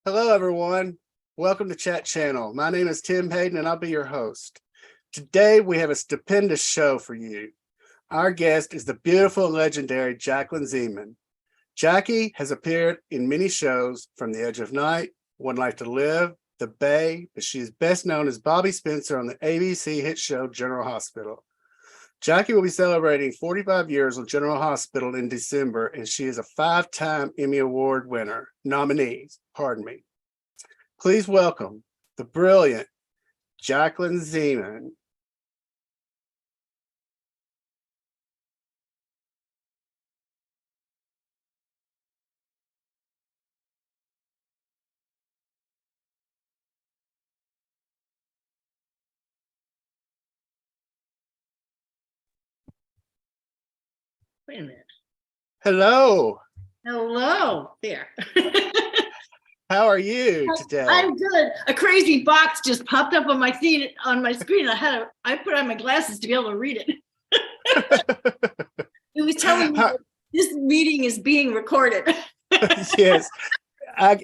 Hello, everyone. Welcome to Chat Channel. My name is Tim Hayden, and I'll be your host. Today, we have a stupendous show for you. Our guest is the beautiful and legendary Jacklyn Zeman. Jackie has appeared in many shows from The Edge of Night, One Life to Live, The Bay, but she is best known as Bobbie Spencer on the ABC hit show General Hospital. Jackie will be celebrating 45 years on General Hospital in December, and she is a 5-time Emmy Award nominee. Please welcome the brilliant Jacklyn Zeman. Wait a minute. Hello. Hello there. How are you today? I'm good. A crazy box just popped up on my screen. I put on my glasses to be able to read it. It was telling me that this meeting is being recorded. Yes.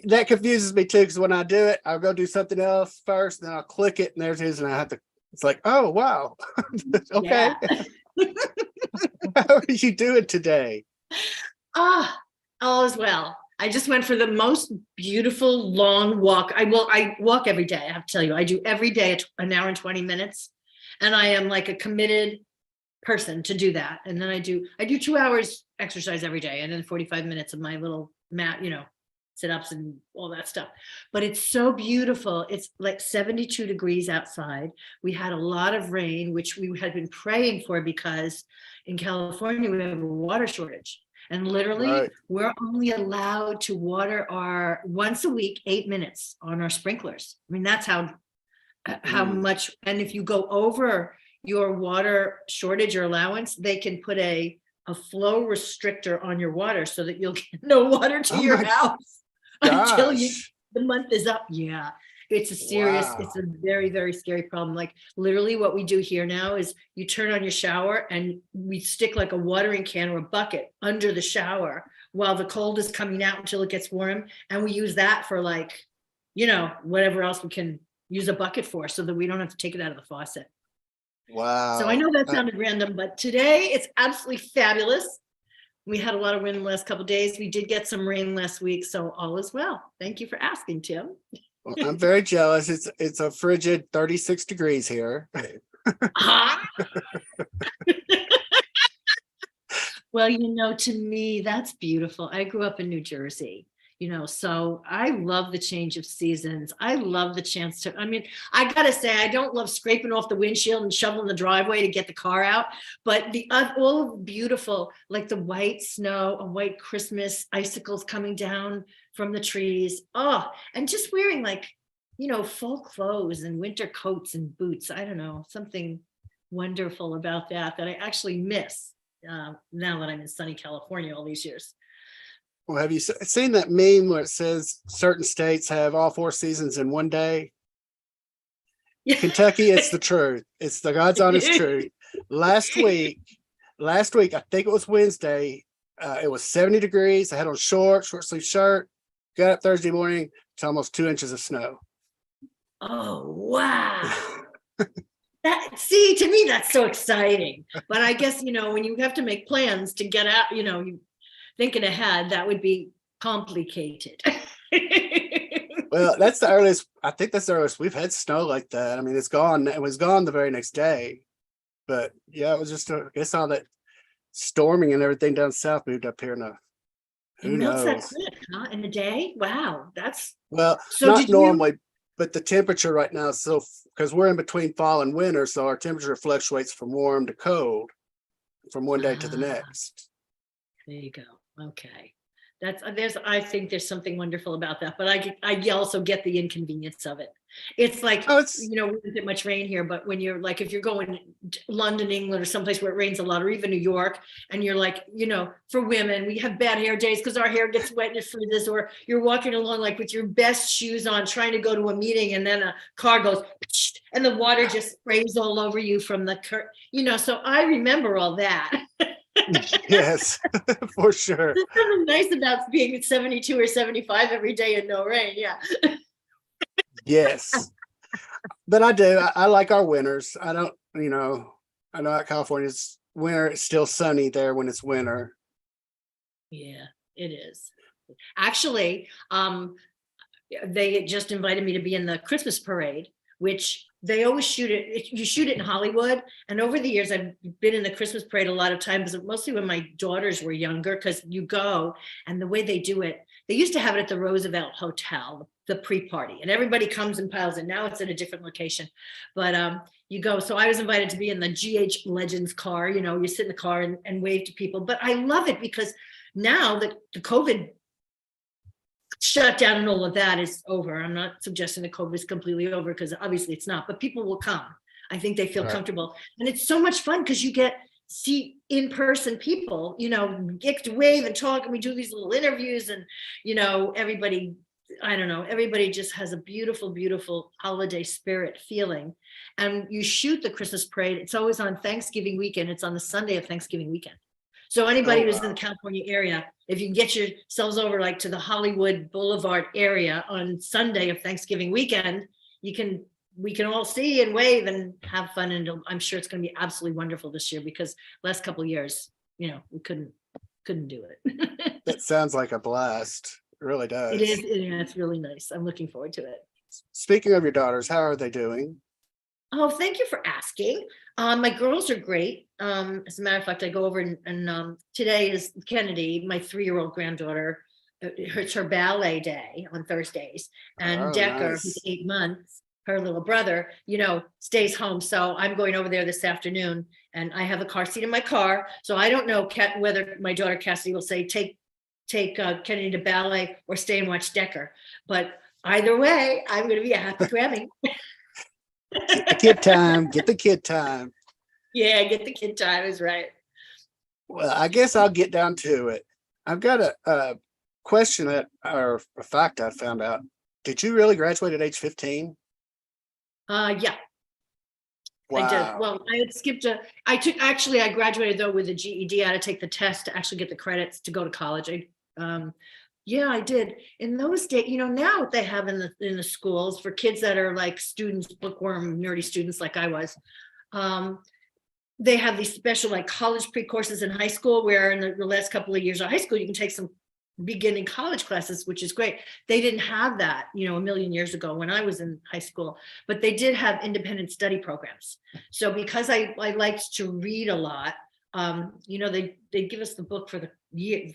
That confuses me too, because when I do it, I'll go do something else first, then I'll click it, and there it is, and I have to. It's like, oh wow, okay. How are you doing today? All is well. I just went for the most beautiful long walk. I walk every day. I have to tell you, I do every day an hour and 20 minutes, and I am like a committed person to do that. And then I do 2 hours exercise every day, and then 45 minutes of my little mat, sit-ups and all that stuff. But it's so beautiful. It's like 72 degrees outside. We had a lot of rain, which we had been praying for, because in California we have a water shortage, and literally we're only allowed to water once a week 8 minutes on our sprinklers. I mean, that's how much. And if you go over your water shortage or allowance, they can put a flow restrictor on your water so that you'll get no water to your house until the month is up. Yeah, it's a serious, It's a very, very scary problem. Like literally what we do here now is you turn on your shower and we stick like a watering can or a bucket under the shower while the cold is coming out until it gets warm. And we use that for whatever else we can use a bucket for, so that we don't have to take it out of the faucet. Wow. So I know that sounded random, but today it's absolutely fabulous. We had a lot of wind the last couple of days. We did get some rain last week, so all is well. Thank you for asking, Tim. Well, I'm very jealous. It's a frigid 36 degrees here. Well, to me, that's beautiful. I grew up in New Jersey, so I love the change of seasons. I love the chance to, I gotta say, I don't love scraping off the windshield and shoveling the driveway to get the car out, but all beautiful, like the white snow, a white Christmas, icicles coming down from the trees. Oh, and just wearing fall clothes and winter coats and boots. I don't know, something wonderful about that I actually miss now that I'm in sunny California all these years. Well, have you seen that meme where it says certain states have all 4 seasons in one day? Kentucky, it's the truth. It's the God's honest truth. Last week, I think it was Wednesday, it was 70 degrees. I had on short sleeve shirt, got up Thursday morning to almost 2 inches of snow. Oh, wow. To me, that's so exciting. But I guess, when you have to make plans to get out, thinking ahead, that would be complicated. Well, that's the earliest. I think that's the earliest we've had snow like that. I mean, it's gone. It was gone the very next day. But yeah, it was just, I guess all that storming and everything down south moved up here. Who knows? That quick, huh? In a day? Wow, that's well, so not normally, but the temperature right now is so, because we're in between fall and winter, so our temperature fluctuates from warm to cold from one day to the next. There you go. Okay. I think there's something wonderful about that, but I also get the inconvenience of it. It's like, we don't get much rain here, but when you're like, if you're going to London, England, or someplace where it rains a lot, or even New York, and you're like, for women, we have bad hair days because our hair gets wet and it freezes, or you're walking along like with your best shoes on, trying to go to a meeting, and then a car goes, and the water just sprays all over you from the so I remember all that. Yes, for sure. There's something nice about being 72 or 75 every day and no rain. Yeah. Yes. But I do. I like our winters. I don't, I know out California's winter, it's still sunny there when it's winter. Yeah, it is. Actually, they just invited me to be in the Christmas parade, which they always shoot it. You shoot it in Hollywood. And over the years, I've been in the Christmas parade a lot of times, mostly when my daughters were younger, because you go and the way they do it, they used to have it at the Roosevelt Hotel, the pre-party, and everybody comes and piles in. Now it's at a different location, but you go. So I was invited to be in the GH Legends car. You sit in the car and wave to people. But I love it because now that the COVID shutdown and all of that is over. I'm not suggesting that COVID is completely over, because obviously it's not, but people will come. I think they feel comfortable. And it's so much fun because you see in-person people, get to wave and talk, and we do these little interviews, and everybody, I don't know, everybody just has a beautiful, beautiful holiday spirit feeling. And you shoot the Christmas parade. It's always on Thanksgiving weekend. It's on the Sunday of Thanksgiving weekend. So anybody who's in the California area, if you can get yourselves over like to the Hollywood Boulevard area on Sunday of Thanksgiving weekend, we can all see and wave and have fun. And I'm sure it's going to be absolutely wonderful this year, because last couple of years, we couldn't do it. That sounds like a blast. It really does. It is. Yeah, it's really nice. I'm looking forward to it. Speaking of your daughters, how are they doing? Oh, thank you for asking. My girls are great. As a matter of fact, I go over and today is Kennedy, my 3-year-old granddaughter. It's her ballet day on Thursdays, and Decker, nice. who's 8 months, her little brother, stays home. So I'm going over there this afternoon, and I have a car seat in my car. So I don't know whether my daughter Cassidy will say take Kennedy to ballet or stay and watch Decker. But either way, I'm going to be a happy Grammy. Get the kid time. Get the kid time. Yeah, get the kid time is right. Well, I guess I'll get down to it. I've got a question or a fact I found out. Did you really graduate at age 15? Yeah. Wow. I did. Well, I had skipped I graduated though with a GED. I had to take the test to actually get the credits to go to college. Yeah, I did. In those days, now what they have in the schools for kids that are like students, bookworm, nerdy students like I was, they have these special like college pre-courses in high school, where in the last couple of years of high school, you can take some beginning college classes, which is great. They didn't have that, a million years ago when I was in high school, but they did have independent study programs. So because I liked to read a lot, they give us the book for the year,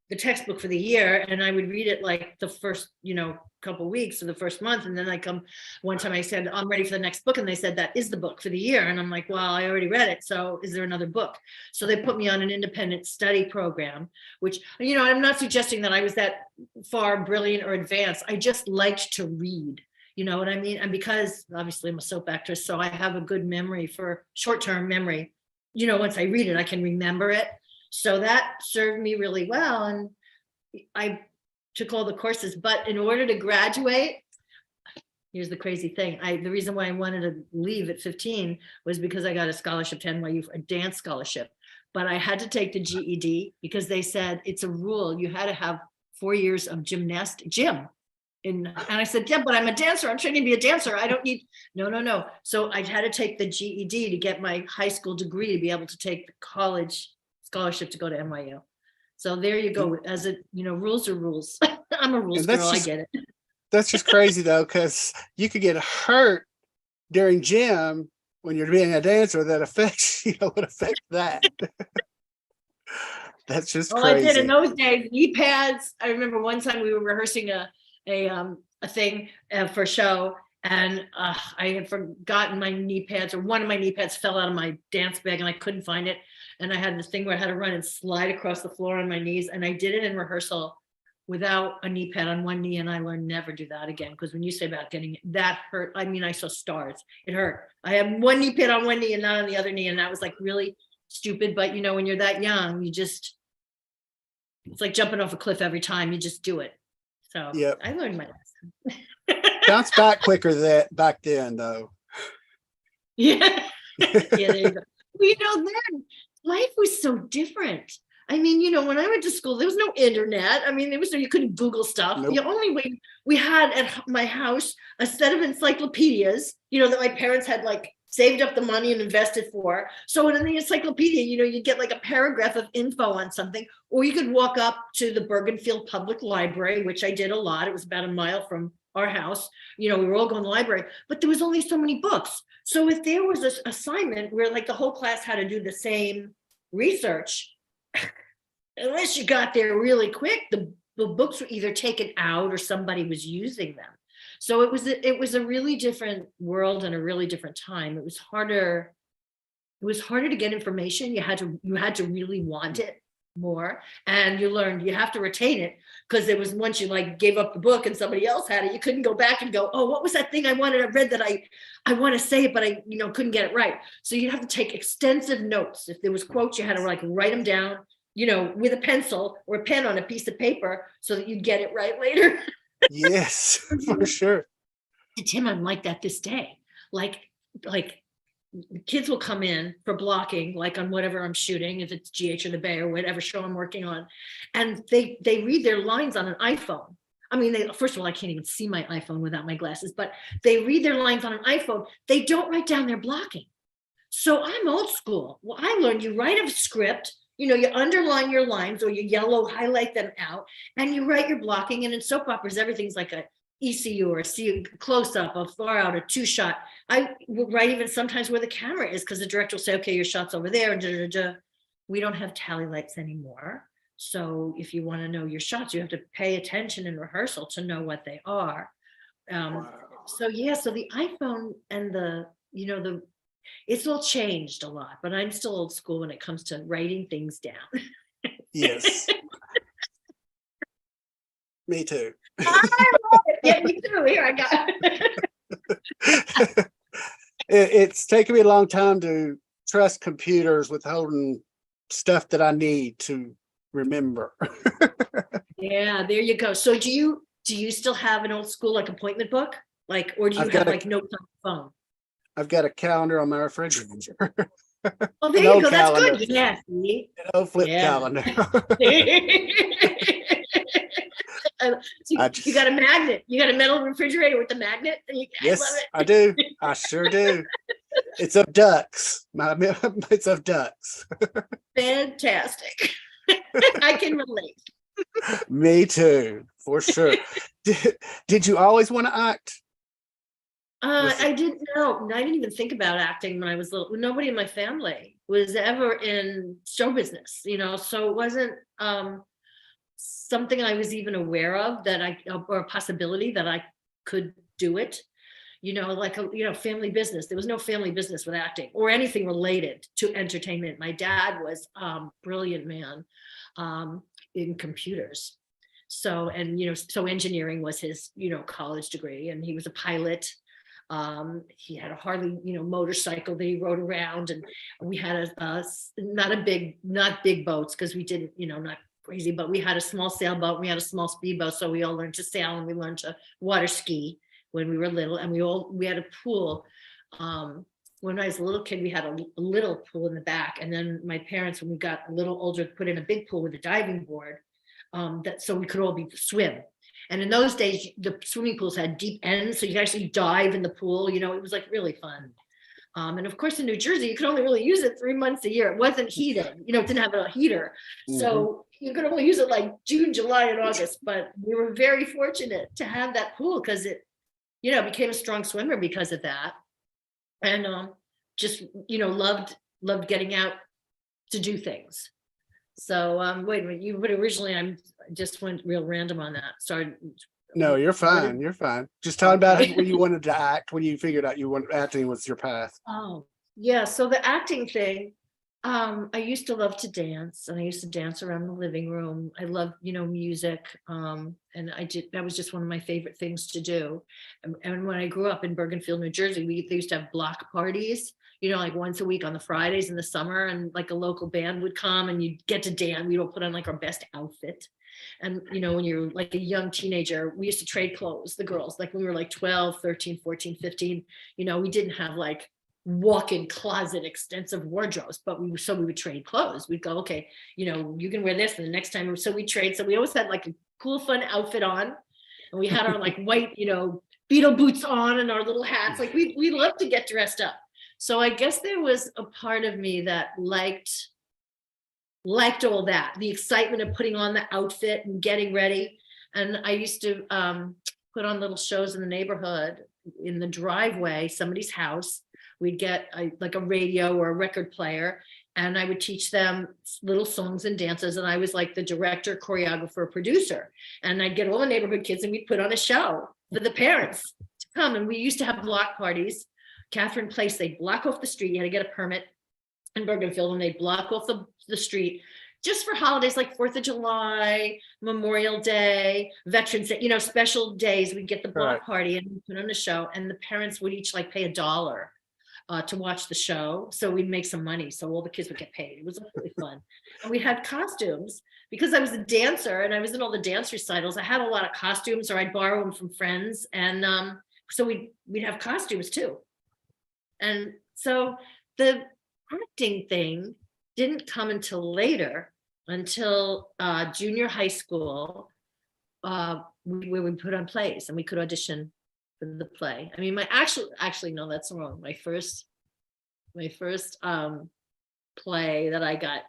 the textbook for the year, and I would read it like the first, couple of weeks or the first month. And then one time I said, I'm ready for the next book. And they said, that is the book for the year. And I'm like, well, I already read it. So is there another book? So they put me on an independent study program, which, I'm not suggesting that I was that far brilliant or advanced. I just liked to read, you know what I mean? And because obviously I'm a soap actress, so I have a good memory for short-term memory. Once I read it, I can remember it. So that served me really well. And I took all the courses, but in order to graduate, here's the crazy thing. The reason why I wanted to leave at 15 was because I got a scholarship to NYU, a dance scholarship, but I had to take the GED because they said it's a rule. You had to have 4 years of gym. And I said, yeah, but I'm a dancer. I'm training to be a dancer. I don't need, no. So I had to take the GED to get my high school degree to be able to take the college scholarship to go to NYU. So there you go. As rules are rules. I'm a rules girl. I get it. That's just crazy though, because you could get hurt during gym when you're being a dancer. That affects, would affect that. That's just crazy. I did in those days. Knee pads. I remember one time we were rehearsing a thing for a show, and I had forgotten my knee pads, or one of my knee pads fell out of my dance bag, and I couldn't find it. And I had this thing where I had to run and slide across the floor on my knees. And I did it in rehearsal without a knee pad on one knee. And I learned never do that again. Because when you say about getting it, that hurt. I mean, I saw stars. It hurt. I had one knee pad on one knee and not on the other knee. And that was like really stupid. But when you're that young, it's like jumping off a cliff every time. You just do it. So yep. I learned my lesson. Bounce back quicker back then, though. Yeah. Yeah, there you go. Then life was so different. I mean, when I went to school, there was no internet. I mean, you couldn't Google stuff. Nope. The only way we had at my house a set of encyclopedias, that my parents had like saved up the money and invested for. So in the encyclopedia, you'd get like a paragraph of info on something, or you could walk up to the Bergenfield Public Library, which I did a lot. It was about a mile from our house. We were all going to the library, but there was only so many books. So if there was an assignment where like the whole class had to do the same research, unless you got there really quick, the books were either taken out or somebody was using them. So it was a really different world and a really different time. It was harder to get information. You had to really want it more, and you learned you have to retain it, because it was, once you like gave up the book and somebody else had it, you couldn't go back and go, oh, what was that thing I read that I want to say it, but I couldn't get it right. So you'd have to take extensive notes. If there was quotes, you had to like write them down, with a pencil or a pen on a piece of paper, so that you'd get it right later. Yes, for sure. Tim, I'm like that this day. Like kids will come in for blocking, like on whatever I'm shooting, if it's GH or the Bay or whatever show I'm working on, and they read their lines on an iPhone. I mean, first of all, I can't even see my iPhone without my glasses, but they read their lines on an iPhone. They don't write down their blocking. So I'm old school. Well, I learned you write a script, you underline your lines, or you yellow highlight them out, and you write your blocking. And in soap operas, everything's like a ECU or a close up, a far out, a 2-shot. I would write even sometimes where the camera is, because the director will say, okay, your shot's over there. And we don't have tally lights anymore. So if you want to know your shots, you have to pay attention in rehearsal to know what they are. Wow. So the iPhone and it's all changed a lot, but I'm still old school when it comes to writing things down. Yes. Me too. Yeah, me too. Here I got it. It's taken me a long time to trust computers with holding stuff that I need to remember. Yeah, there you go. So do you still have an old school like appointment book? Like, or do you have like notes on your phone? I've got a calendar on my refrigerator. Oh, there you go. That's good. Yeah. See? An old flip calendar. So you got a magnet. You got a metal refrigerator with the magnet. Yes, I love it. I do. I sure do. It's of ducks. It's of ducks. Fantastic. I can relate. Me too, for sure. Did you always want to act? I didn't know. I didn't even think about acting when I was little. Nobody in my family was ever in show business, so it wasn't something I was even aware of or a possibility that I could do it. Like family business. There was no family business with acting or anything related to entertainment. My dad was brilliant man in computers. So engineering was his, college degree, and he was a pilot. He had a Harley, motorcycle that he rode around, and we had not big boats, because we didn't, not crazy, but we had a small sailboat, we had a small speedboat, so we all learned to sail, and we learned to water ski when we were little, and we had a pool. When I was a little kid, we had a little pool in the back, and then my parents, when we got a little older, put in a big pool with a diving board, so we could all swim. And in those days, the swimming pools had deep ends, so you could actually dive in the pool. It was like really fun. And of course, in New Jersey, you could only really use it 3 months a year. It wasn't heated, it didn't have a heater. Mm-hmm. So you could only use it like June, July, and August. But we were very fortunate to have that pool, because it, became a strong swimmer because of that. And just, loved getting out to do things. So wait a minute, but originally I just went real random on that. Started. No, you're fine. You're fine. Just talking about when you wanted to act, when you figured out acting was your path. Oh, yeah. So the acting thing, I used to love to dance, and I used to dance around the living room. I love, music. And that was just one of my favorite things to do. And when I grew up in Bergenfield, New Jersey, they used to have block parties, like once a week on the Fridays in the summer, and like a local band would come, and you'd get to dance. We'd all put on like our best outfit. And, when you're like a young teenager, we used to trade clothes, the girls, like when we were like 12, 13, 14, 15, we didn't have like walk-in closet, extensive wardrobes, but we would trade clothes. We'd go, okay, you can wear this, and the next time, so we trade. So we always had like a cool, fun outfit on, and we had our like white, Beetle boots on and our little hats. Like we love to get dressed up. So I guess there was a part of me that liked all that, the excitement of putting on the outfit and getting ready. And I used to put on little shows in the neighborhood, in the driveway, somebody's house. We'd get like a radio or a record player, and I would teach them little songs and dances. And I was like the director, choreographer, producer. And I'd get all the neighborhood kids, and we'd put on a show for the parents to come. And we used to have block parties. Catherine Place, they'd block off the street. You had to get a permit in Bergenfield, and they'd block off the street just for holidays like 4th of July, Memorial Day, Veterans Day, special days. We'd get the block party and we'd put on a show, and the parents would each like pay $1 to watch the show. So we'd make some money. So all the kids would get paid. It was really fun. And we had costumes because I was a dancer and I was in all the dance recitals. I had a lot of costumes, or I'd borrow them from friends. And so we'd have costumes too. And so the acting thing didn't come until later, until junior high school, where we put on plays and we could audition for the play. I mean, actually, no, that's wrong. My first play that I got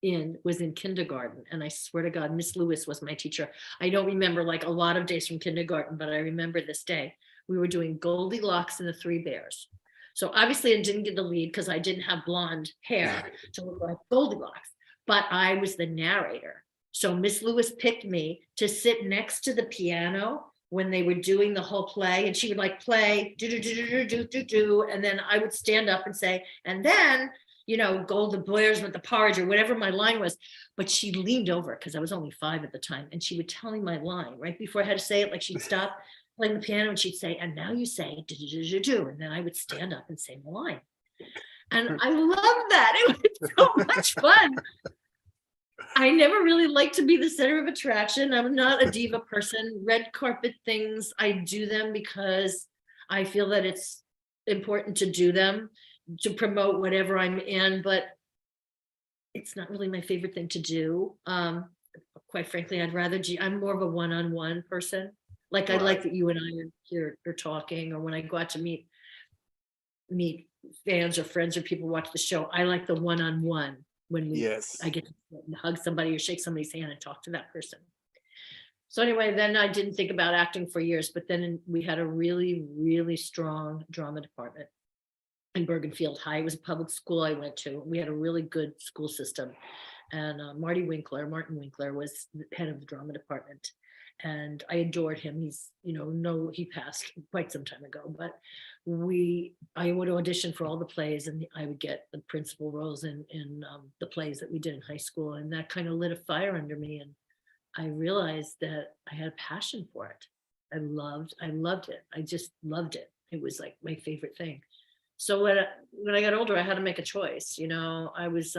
in was in kindergarten, and I swear to God, Miss Lewis was my teacher. I don't remember like a lot of days from kindergarten, but I remember this day. We were doing Goldilocks and the Three Bears. So obviously I didn't get the lead because I didn't have blonde hair to look like Goldilocks, but I was the narrator. So Miss Lewis picked me to sit next to the piano when they were doing the whole play, and she would like play do, and then I would stand up and say, and then Golden Bears with the porridge, or whatever my line was. But she leaned over because I was only 5 at the time, and she would tell me my line right before I had to say it. Like she'd stop playing the piano and she'd say, and now you say do, and then I would stand up and say my line. And I loved that. It was so much fun. I never really liked to be the center of attraction. I'm not a diva person. Red carpet things, I do them because I feel that it's important to do them to promote whatever I'm in, but it's not really my favorite thing to do. Quite frankly, I'm more of a one-on-one person. Like I like that you and I are here are talking, or when I go out to meet fans or friends or people watch the show, I like the one-on-one when I get to hug somebody or shake somebody's hand and talk to that person. So anyway, then I didn't think about acting for years, but then we had a really, really strong drama department in Bergenfield High. It was a public school I went to. We had a really good school system. And Martin Winkler was the head of the drama department. And I adored him. He's, he passed quite some time ago, but I would audition for all the plays, and I would get the principal roles in the plays that we did in high school. And that kind of lit a fire under me. And I realized that I had a passion for it. I loved it. I just loved it. It was like my favorite thing. So when I got older, I had to make a choice. I was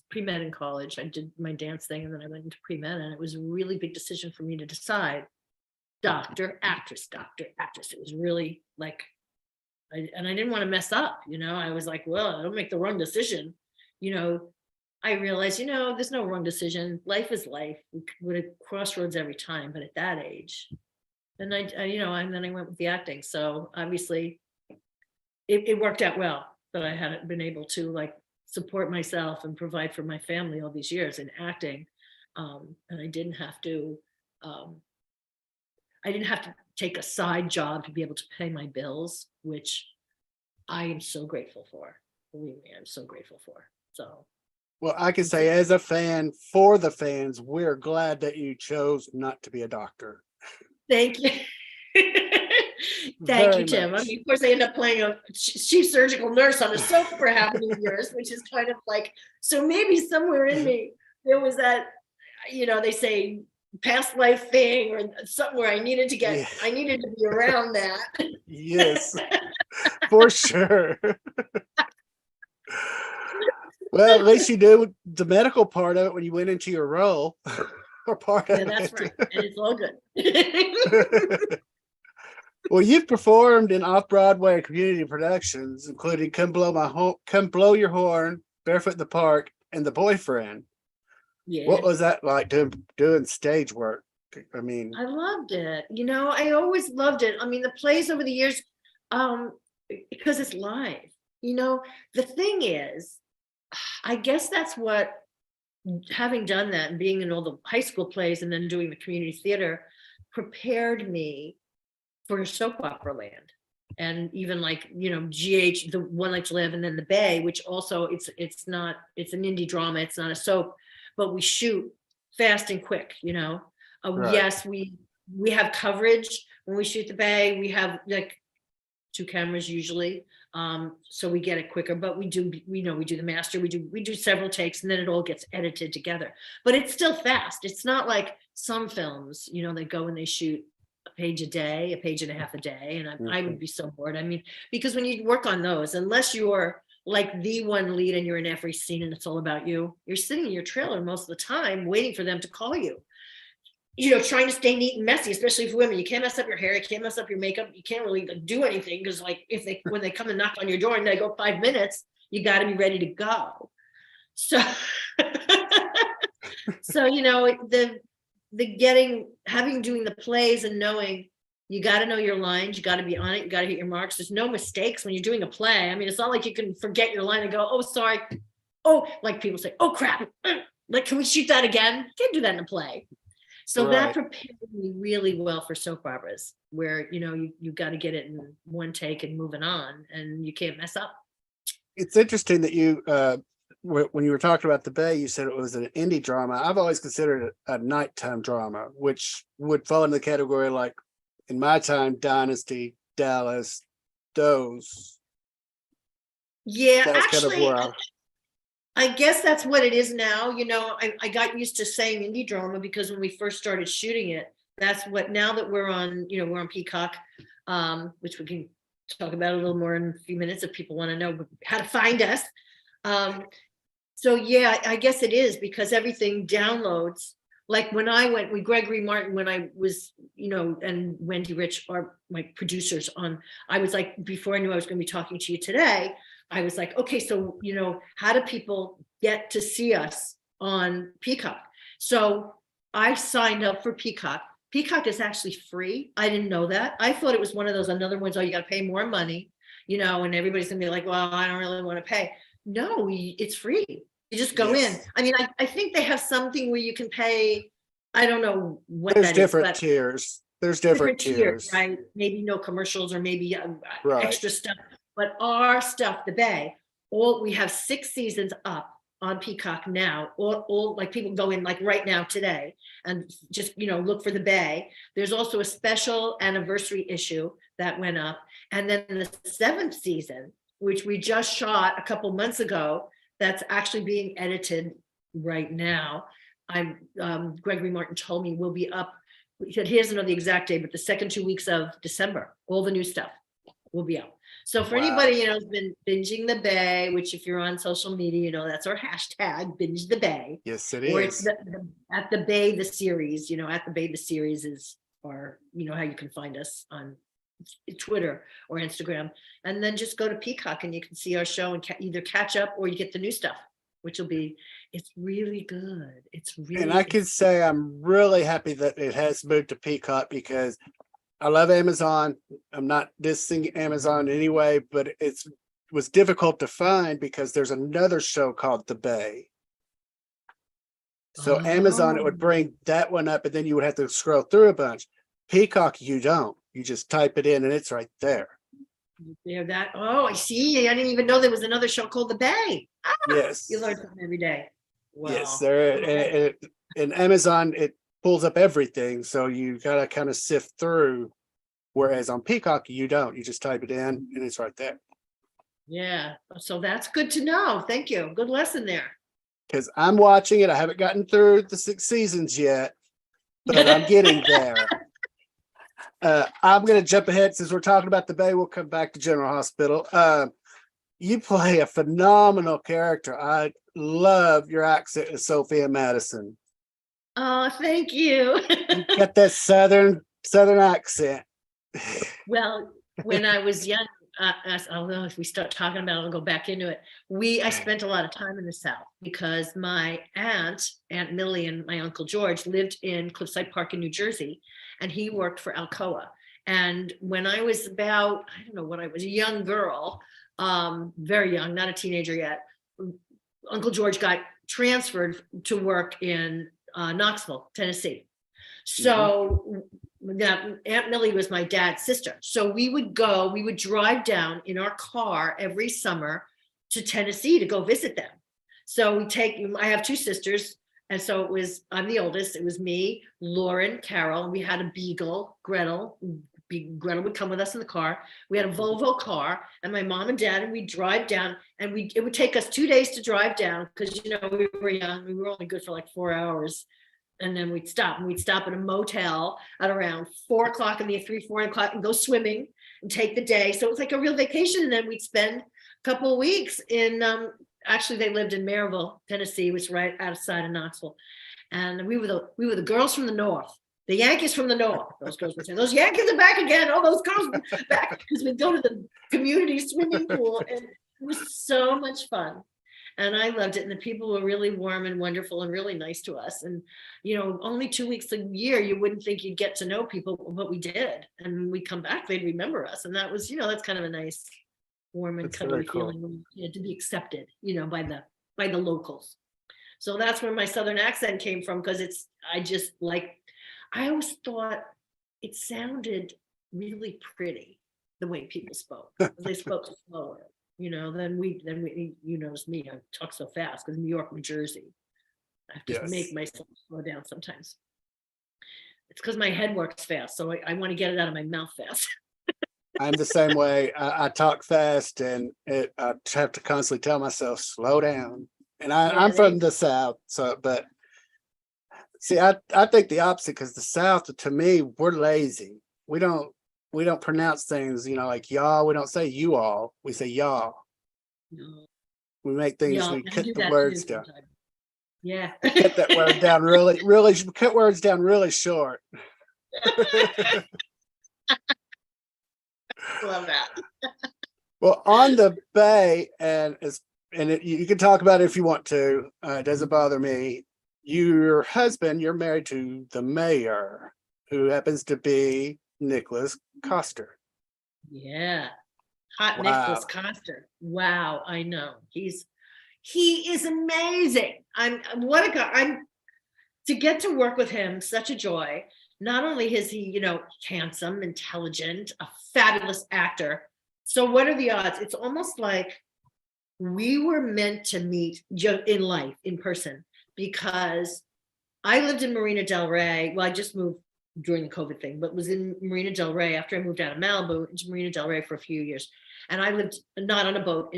pre-med in college. I did my dance thing, and then I went into pre-med, and it was a really big decision for me to decide doctor, actress. It was really like, I didn't want to mess up. I was like, well, I don't make the wrong decision. I realized, there's no wrong decision. Life is life. We're at crossroads every time, but at that age, and and then I went with the acting. So obviously it worked out well, but I hadn't been able to like support myself and provide for my family all these years in acting. And I didn't have to take a side job to be able to pay my bills, which I am so grateful for. Believe me, I'm so grateful for. So. Well, I can say as a fan, for the fans, we're glad that you chose not to be a doctor. Thank you. Thank you, Tim. I mean, of course, I ended up playing a chief surgical nurse on a soap for half many years, which is kind of like, so maybe somewhere in me, there was that, they say past life thing or something where I needed to be around that. Yes, for sure. Well, at least you knew the medical part of it when you went into your role. Or part of that's right. And it's all good. Well, you've performed in off-Broadway and community productions, including Come Blow Your Horn, Barefoot in the Park, and The Boyfriend. What Yeah. was that like doing stage work? I mean, I loved it. I always loved it. I mean, the plays over the years, um, because it's live. The thing is, I guess that's what, having done that and being in all the high school plays and then doing the community theater prepared me for soap opera land. And even like, GH, the One Life to Live, and then the Bay, which also it's an indie drama, it's not a soap, but we shoot fast and quick. Right. Yes, we have coverage when we shoot the Bay. We have like 2 cameras usually, so we get it quicker. But we do the master. We do several takes, and then it all gets edited together. But it's still fast. It's not like some films, they go and they shoot a page a day, a page and a half a day, and I would be so bored. I mean, because when you work on those, unless you're like the one lead and you're in every scene and it's all about you, you're sitting in your trailer most of the time waiting for them to call you. Trying to stay neat and messy, especially for women. You can't mess up your hair, you can't mess up your makeup, you can't really do anything, because like when they come and knock on your door and they go 5 minutes, you got to be ready to go. So doing the plays and knowing you got to know your lines, you got to be on it, you got to hit your marks. There's no mistakes when you're doing a play. I mean, it's not like you can forget your line and go, oh, sorry. Oh, like people say, oh crap, like, can we shoot that again? Can't do that in a play. So that prepared me really well for soap operas, where you got to get it in one take and moving on, and you can't mess up. It's interesting that you when you were talking about the Bay, you said it was an indie drama. I've always considered it a nighttime drama, which would fall into the category like, in my time, Dynasty, Dallas, those. Yeah, That's actually, kind of where I guess that's what it is now. I got used to saying indie drama because when we first started shooting it, that's what, now that we're on Peacock, which we can talk about a little more in a few minutes if people want to know how to find us. So yeah, I guess it is, because everything downloads. Like when I went with Gregory Martin, when I was, and Wendy Rich are my producers on, I was like, before I knew I was going to be talking to you today, I was like, okay, so, how do people get to see us on Peacock? So I signed up for Peacock. Peacock is actually free. I didn't know that. I thought it was one of those another ones, oh, you got to pay more money, and everybody's gonna be like, well, I don't really want to pay. No, it's free. You just go in. I mean, I think they have something where you can pay, I don't know what there's that different is, but tiers. There's different tiers, right? Maybe no commercials, or maybe right. extra stuff. But our stuff, the Bay, we have 6 seasons up on Peacock now. All like people go in like right now today and just look for the Bay. There's also a special anniversary issue that went up, and then the 7th season, which we just shot a couple months ago, that's actually being edited right now. Gregory Martin told me we'll be up. He said he doesn't know the exact date, but the second 2 weeks of December, all the new stuff will be up. So for anybody, who's been binging the Bay, which if you're on social media, that's our hashtag, binge the Bay. Yes, it is. Or it's at the Bay, the series, at the Bay, the series is our, how you can find us on Twitter or Instagram. And then just go to Peacock and you can see our show and either catch up or you get the new stuff, which will be, it's really good. And I can say I'm really happy that it has moved to Peacock, because I love Amazon. I'm not dissing Amazon anyway, but it was difficult to find because there's another show called The Bay. So Amazon, it would bring that one up, and then you would have to scroll through a bunch. Peacock, you don't. You just type it in and it's right there. Yeah, I see. I didn't even know there was another show called The Bay. Yes. You learn something every day. Wow. Yes, there. And Amazon, it pulls up everything, so you gotta kind of sift through. Whereas on Peacock, you don't. You just type it in and it's right there. Yeah, so that's good to know. Thank you. Good lesson there. Because I'm watching it. I haven't gotten through the 6 seasons yet, but I'm getting there. I'm going to jump ahead since we're talking about the Bay. We'll come back to General Hospital. You play a phenomenal character. I love your accent as Sophia Madison. Oh, thank you. You got that southern accent. Well, when I was young, although if we start talking about it, I'll go back into it. I spent a lot of time in the South because my Aunt Millie, and my Uncle George lived in Cliffside Park in New Jersey, and he worked for Alcoa. And when I was about, I don't know what I was, a young girl, very young, not a teenager yet, Uncle George got transferred to work in Knoxville, Tennessee. So now Aunt Millie was my dad's sister. So we would drive down in our car every summer to Tennessee to go visit them. So I have two sisters. And so I'm the oldest. It was me, Lauren, Carol, and we had a beagle, Gretel. Gretel would come with us in the car. We had a Volvo car, and my mom and dad, and we'd drive down, and it would take us 2 days to drive down because, we were young. We were only good for like 4 hours. And then we'd stop at a motel at around 4 o'clock in the 4 o'clock and go swimming and take the day. So it was like a real vacation. And then we'd spend a couple of weeks in, actually they lived in Maryville, Tennessee, which is right outside of Knoxville. And we were the girls from the North, the Yankees from the North. Those girls would say, those Yankees are back again. Oh, those girls are back, because we'd go to the community swimming pool, and it was so much fun. And I loved it. And the people were really warm and wonderful and really nice to us. And, only 2 weeks a year, you wouldn't think you'd get to know people, but we did. And when we come back, they'd remember us. And that was, that's kind of a nice, warm and cuddly feeling when you had to be accepted, by the locals. So that's where my Southern accent came from, because I always thought it sounded really pretty the way people spoke. They spoke slower. Then we, it's me, I talk so fast because New York, New Jersey. I have to make myself slow down sometimes. It's because my head works fast, so I want to get it out of my mouth fast. I'm the same way. I talk fast, and I have to constantly tell myself, slow down. And I'm from the South, but see, I think the opposite, because the South, to me, we're lazy. We don't pronounce things, like y'all. We don't say you all. We say y'all. No. We make things. We cut the words down. Yeah. Cut that word down really. Cut words down really short. Love that. Well, on the Bay, you can talk about it if you want to. It doesn't bother me. Your husband, you're married to the mayor, who happens to be Nicholas Coster. Yeah. Hot wow. Nicholas Coster. Wow, I know. He is amazing. What a guy. To get to work with him, such a joy. Not only is he, handsome, intelligent, a fabulous actor. So what are the odds? It's almost like we were meant to meet in life, in person, because I lived in Marina Del Rey. Well, I just moved during the COVID thing, but was in Marina Del Rey after I moved out of Malibu into Marina Del Rey for a few years. And I lived not on a boat,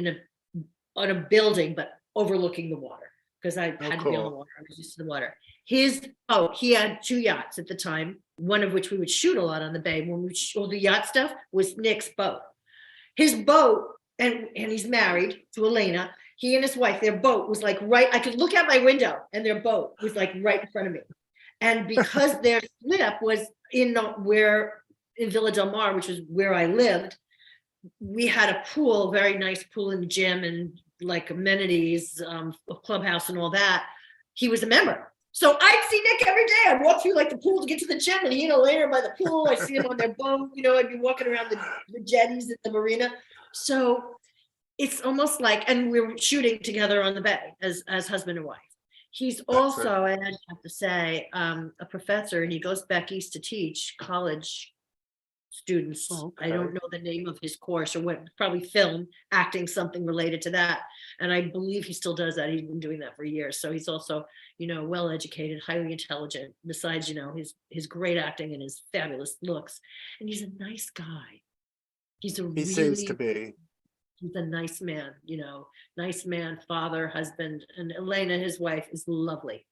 on a building, but overlooking the water, because I had to be on the water. I was used to the water. He had 2 yachts at the time, one of which we would shoot a lot on the Bay. When we shoot the yacht stuff, was Nick's boat. His boat, and he's married to Elena. He and his wife, their boat was like I could look out my window, and their boat was like right in front of me. And because their slip was in Villa Del Mar, which is where I lived, we had a pool, very nice pool in the gym, and like amenities, a clubhouse and all that. He was a member. So I'd see Nick every day. I'd walk through like the pool to get to the gym, and he and Elena by the pool. I see him on their boat. I'd be walking around the jetties at the marina. So it's almost like, and we were shooting together on the Bay as husband and wife. He's also, and I have to say, a professor, and he goes back east to teach college students. Okay. I don't know the name of his course or what, probably film, acting, something related to that. And I believe he still does that. He's been doing that for years. So he's also, well-educated, highly intelligent, besides, his great acting and his fabulous looks. And he's a nice guy. He seems to be. He's a nice man, nice man, father, husband, and Elena, his wife, is lovely.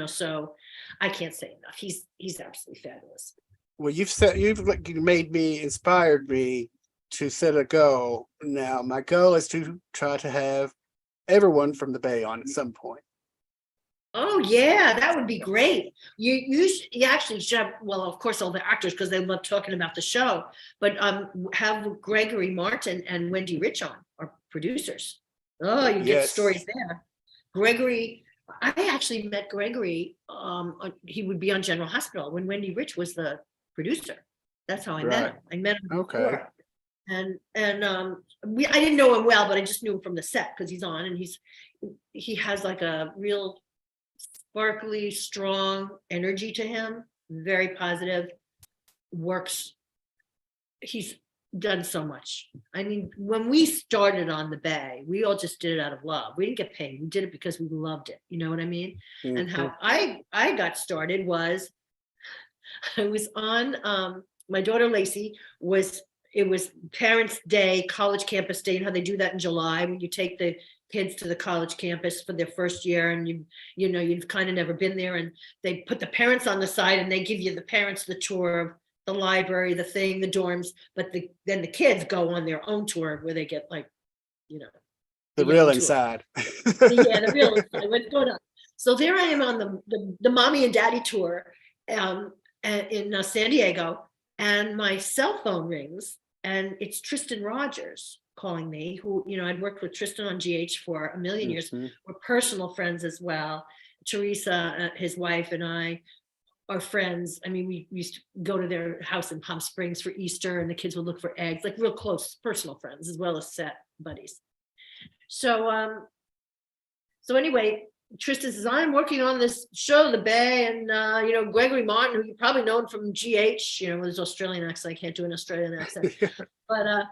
So I can't say enough. He's absolutely fabulous. Well, inspired me to set a goal. Now, my goal is to try to have everyone from the Bay on at some point. Oh yeah, that would be great. You actually should have, well, of course, all the actors, because they love talking about the show, but have Gregory Martin and Wendy Rich on, our producers. Oh, you get Yes. stories there. Gregory, I actually met Gregory. He would be on General Hospital when Wendy Rich was the producer. That's how I met Right. him. I met him Okay. before. And I didn't know him well, but I just knew him from the set because he's on, and he has like a real sparkly, strong energy to him, very positive, works. He's done so much. I mean, when we started on the Bay, we all just did it out of love. We didn't get paid. We did it because we loved it. You know what I mean? And how I got started was I was on my daughter Lacey it was Parents' Day, college campus day, and how they do that in July when you take the kids to the college campus for their first year, and you've kind of never been there, and they put the parents on the side and they give you the parents the tour of the library, the dorms, but then the kids go on their own tour where they get like, the real inside. Yeah, the real inside. What's going on? So there I am on the mommy and daddy tour in San Diego, and my cell phone rings, and it's Tristan Rogers calling me, who, I'd worked with Tristan on GH for a million years. We're personal friends as well. Teresa, his wife, and I are friends. I mean, we used to go to their house in Palm Springs for Easter, and the kids would look for eggs, like real close personal friends, as well as set buddies. So anyway, Tristan says, I'm working on this show, The Bay, and Gregory Martin, who you probably know from GH, with his Australian accent. I can't do an Australian accent. But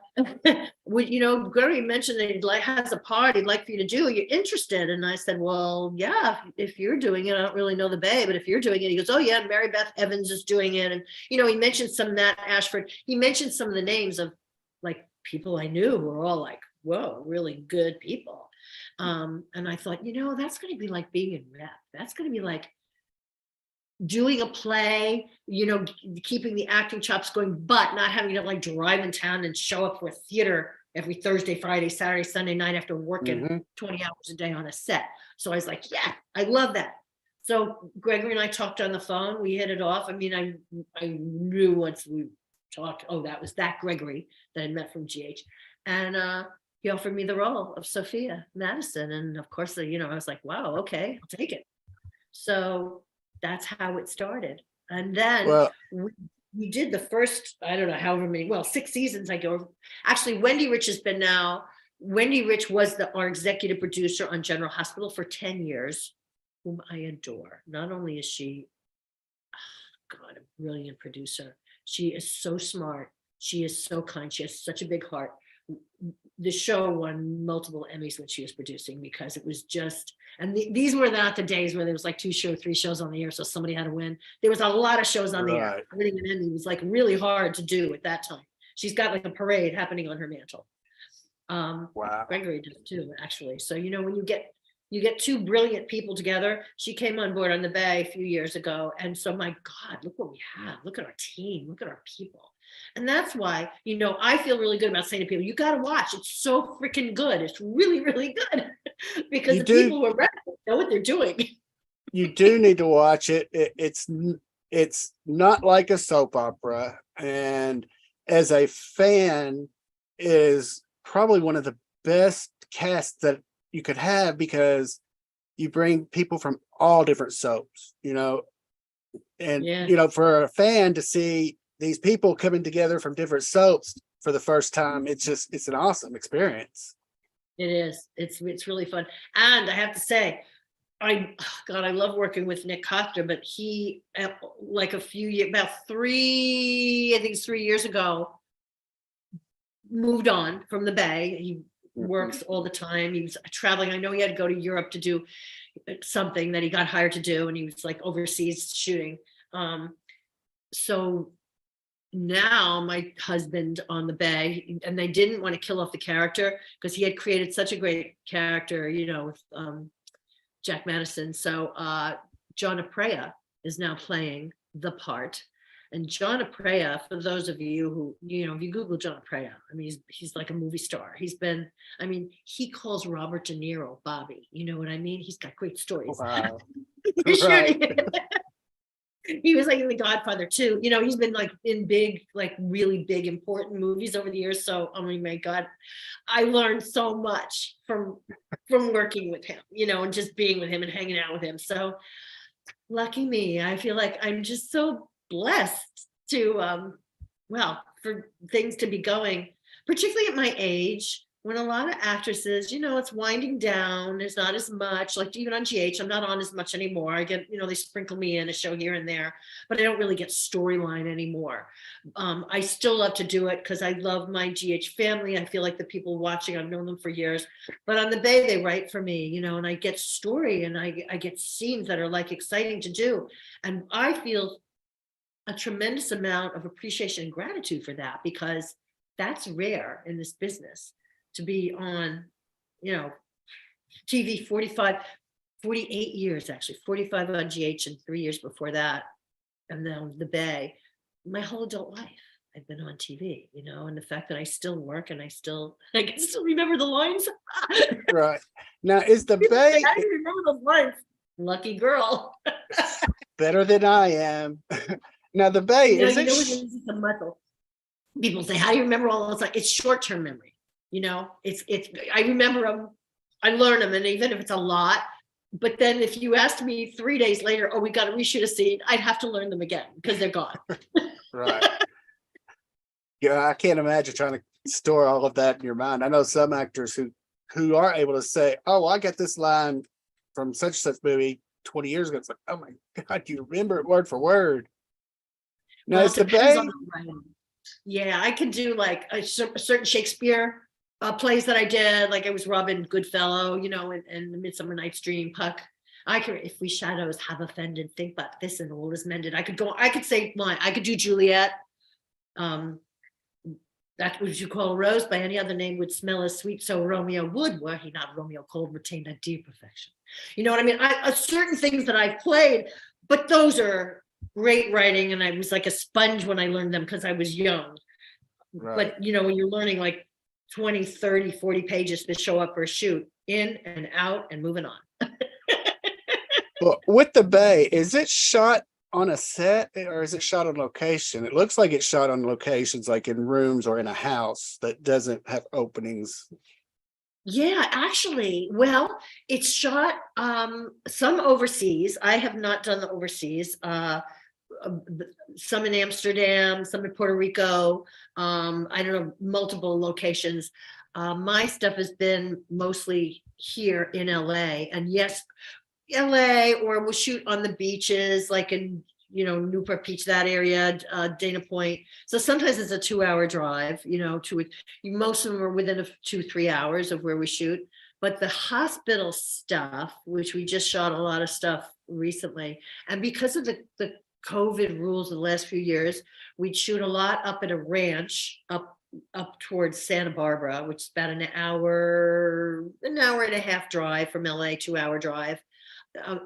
Gregory mentioned that he has a part he'd like for you to do. Are you interested? And I said, well, yeah, if you're doing it. I don't really know The Bay, but if you're doing it. He goes, oh yeah, Mary Beth Evans is doing it. And he mentioned some Nat Ashford. He mentioned some of the names of like people I knew who were all like, whoa, really good people. And I thought, that's going to be like being in rep. That's going to be like doing a play, keeping the acting chops going, but not having to like drive in town and show up for theater every Thursday, Friday, Saturday, Sunday night after working 20 hours a day on a set. So I was like, yeah, I love that. So Gregory and I talked on the phone. We hit it off. I mean, I knew once we talked, oh, that was that Gregory that I met from GH. And he offered me the role of Sophia Madison. And of course, I was like, wow, okay, I'll take it. So that's how it started. And then we did the first, I don't know, however many, 6 seasons I go. Actually, Wendy Rich was our executive producer on General Hospital for 10 years, whom I adore. Not only is she, a brilliant producer, she is so smart. She is so kind. She has such a big heart. The show won multiple Emmys when she was producing, because it was just, and these were not the days where there was like 3 shows on the air, so somebody had to win. There was a lot of shows on the air. Winning an Emmy was like really hard to do at that time. She's got like a parade happening on her mantle. Wow. Gregory does too, actually. So when you get 2 brilliant people together. She came on board on the Bay a few years ago, and so my God, look what we have. Look at our team. Look at our people. And that's why, I feel really good about saying to people, you got to watch. It's so freaking good. It's really, really good. Because the people who are ready know what they're doing. You do need to watch it. It's not like a soap opera. And as a fan, it is probably one of the best casts that you could have, because you bring people from all different soaps, and, for a fan to see these people coming together from different soaps for the first time, it's an awesome experience. It is. It's really fun. And I have to say, I love working with Nick Coster, but he, like about 3 years ago, moved on from the Bay. He works all the time. He was traveling. I know he had to go to Europe to do something that he got hired to do, and he was like overseas shooting. So now my husband on the Bay, and they didn't want to kill off the character because he had created such a great character, with Jack Madison. So John Aprea is now playing the part. And John Aprea, for those of you who, if you Google John Aprea, I mean, he's like a movie star. He calls Robert De Niro Bobbie. You know what I mean? He's got great stories. Wow. Right. shooting. He was like in The Godfather too. You know, he's been like in big, like really big, important movies over the years. So, oh my God, I learned so much from working with him, you know, and just being with him and hanging out with him. So lucky me. I feel like I'm just so blessed to, well, for things to be going, particularly at my age, when a lot of actresses, you know, it's winding down. There's not as much, like even on GH, I'm not on as much anymore. I get, you know, they sprinkle me in a show here and there, but I don't really get storyline anymore. I still love to do it because I love my GH family. I feel like the people watching, I've known them for years, but on the Bay, they write for me, you know, and I get story and I get scenes that are like exciting to do. And I feel a tremendous amount of appreciation and gratitude for that, because that's rare in this business, to be on, you know, TV 48 years, actually 45 on GH and 3 years before that. And then the Bay, my whole adult life, I've been on TV, you know, and the fact that I still work and I can still remember the lines. Right. Now, is the People Bay say, I remember those lines. Lucky girl. better than I am? Now, the Bay, is it? It's a muscle. People say, how do you remember all those? Like, it's short-term memory. You know, it's, I remember them, I learn them, and even if it's a lot, but then if you asked me 3 days later, oh, we got to reshoot a scene, I'd have to learn them again because they're gone. Right. Yeah, I can't imagine trying to store all of that in your mind. I know some actors who are able to say, oh, I got this line from such and such movie 20 years ago. It's like, oh my God, you remember it word for word. Now, Well, is it the depends Bay? on the writing. Yeah, I could do like a certain Shakespeare plays that I did, like I was Robin Goodfellow, you know, and the Midsummer Night's Dream, Puck. I could, if we shadows have offended, think but this and all is mended. I could say mine. I could do Juliet. That which you call a rose by any other name would smell as sweet. So Romeo would, were he not Romeo cold, retain that dear perfection. You know what I mean? Certain things that I've played, but those are great writing, and I was like a sponge when I learned them because I was young. Right. But you know, when you're learning like 20, 30, 40 pages to show up for a shoot, in and out and moving on. Well, with the Bay, is it shot on a set or is it shot on location? It looks like it's shot on locations, like in rooms or in a house that doesn't have openings. Yeah, actually, well, it's shot some overseas. I have not done the overseas. Some in Amsterdam, some in Puerto Rico. I don't know, multiple locations. My stuff has been mostly here in LA, and yes, LA, or we'll shoot on the beaches, like in, you know, Newport Beach, that area, Dana Point. So sometimes it's a 2-hour drive, you know, most of them are within 2-3 hours of where we shoot. But the hospital stuff, which we just shot a lot of stuff recently, and because of the COVID rules of the last few years, we'd shoot a lot up at a ranch up towards Santa Barbara, which is about an hour and a half drive from LA, 2-hour drive.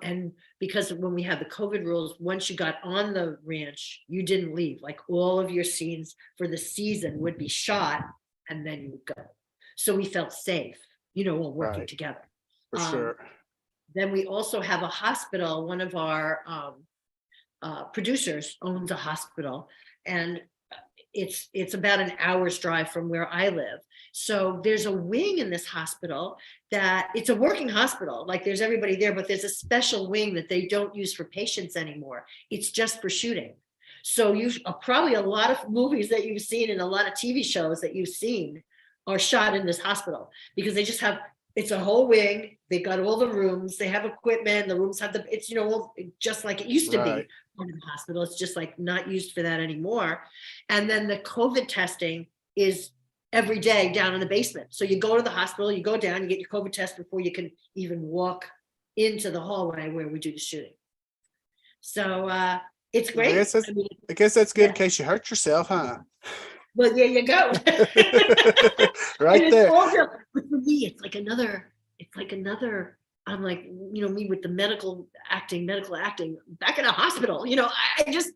And because when we had the COVID rules, once you got on the ranch, you didn't leave. Like all of your scenes for the season would be shot and then you would go. So we felt safe, you know, all working Right. together. For sure. Then we also have a hospital. One of our producers owns a hospital, and it's about an hour's drive from where I live. So there's a wing in this hospital that it's a working hospital. Like there's everybody there, but there's a special wing that they don't use for patients anymore. It's just for shooting. So you probably a lot of movies that you've seen and a lot of TV shows that you've seen are shot in this hospital because they just have, it's a whole wing. They got all the rooms, they have equipment, the rooms have it's, you know, just like it used to be in the hospital. It's just like not used for that anymore. And then the COVID testing is every day down in the basement. So you go to the hospital, you go down, you get your COVID test before you can even walk into the hallway where we do the shooting. So it's great. I guess that's good in case you hurt yourself, huh? Well, there you go. Right there. But for me, it's like another, I'm like, you know, me with the medical acting back in a hospital, you know, I just.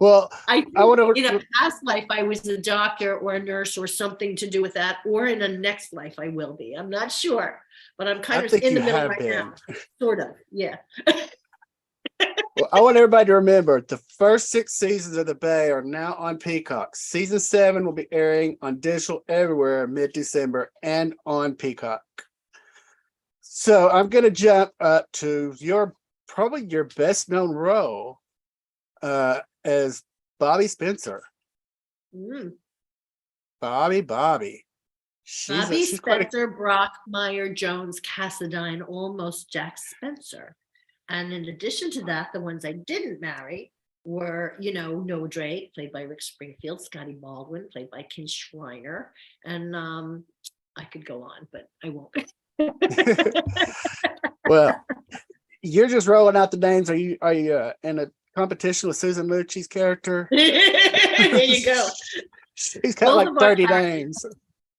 Well, I I think want in a to. past life, I was a doctor or a nurse or something to do with that, or in a next life, I will be. I'm not sure, but I'm I kind of think in you the middle have right now, been. sort of. Yeah. Well, I want everybody to remember the first 6 seasons of The Bay are now on Peacock. Season 7 will be airing on digital everywhere mid-December and on Peacock. So I'm going to jump up to probably your best known role as Bobbie Spencer. Mm. Bobby. Bobbie She's quite a Spencer, Brock, Meyer, Jones, Cassadine, almost Jack Spencer. And in addition to that, the ones I didn't marry were, Noah Drake, played by Rick Springfield, Scotty Baldwin, played by Ken Schreiner. And I could go on, but I won't. well. You're just rolling out the names. Are you in a competition with Susan Lucci's character? There you go. She's got Both like of our 30 characters, names.